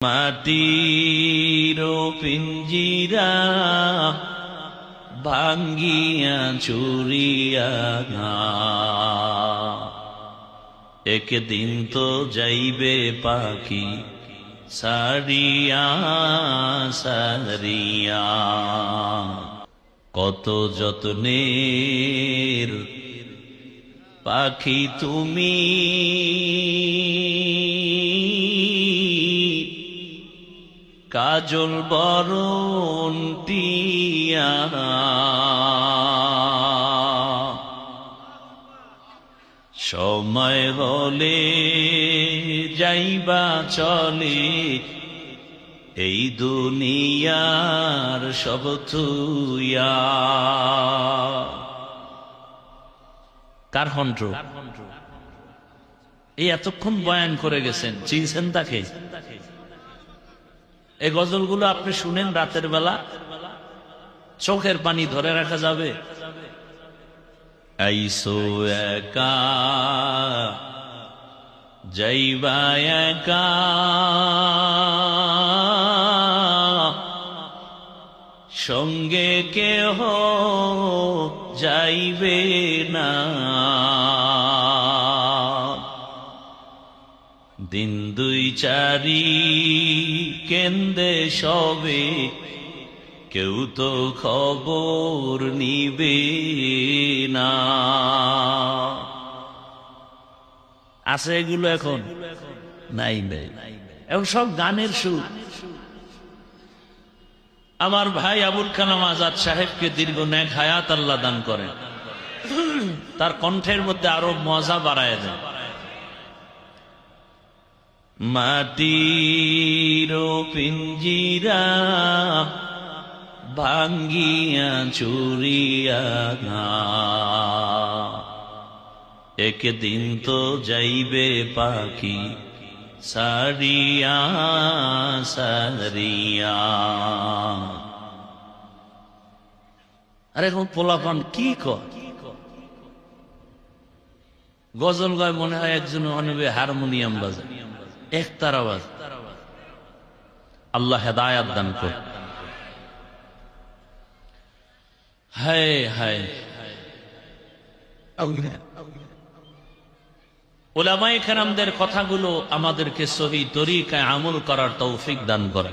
মাটির পিঞ্জিরা ভাঙ্গিয়া চুরিয়া একদিন তো যাইবে পাখি সারিয়া সারিয়া। কত যত্নের পাখি তুমি, কাজল বরণ টিয়া। সময় হলে যাইবা চলে এই দুনিয়ার সব থুইয়া। কার কণ্ঠ? এই এতক্ষণ বয়ান করে গেছেন, চিনছেন তাকে? এই গজলগুলো আপনি শুনেন রাতের বেলা, চোখের পানি ধরে রাখা যাবে। আইসো একা যাইবা একা, সঙ্গে কেহ যাইবে না। দিন দুই চারি কেন্দে সবে, কেউ তো খবর নিবে না। আছে এগুলো এখন? নাই নাই, এখন সব গানের সুর। আমার ভাই আবুল কালাম আজাদ সাহেবকে দীর্ঘ নেক হায়াত আল্লাহ দান করেন, তার কণ্ঠের মধ্যে আরো মজা বাড়ায় দেন। মাটির পিঞ্জিরা ভাঙ্গিয়া চুরিয়া একদিন তো যাইবে পাখি সারিয়া সারিয়া। আরে এখন পোলাপান কি কর, গজল গায় মনে হয় একজন অনেবে হারমোনিয়াম বাজায়, একতার আওয়াজ। আল্লাহ হেদায়াত দান কর। হায় হায়, উলামায়ে কেরামদের কথাগুলো আমাদেরকে সহি তরিকায় আমল করার তৌফিক দান করে।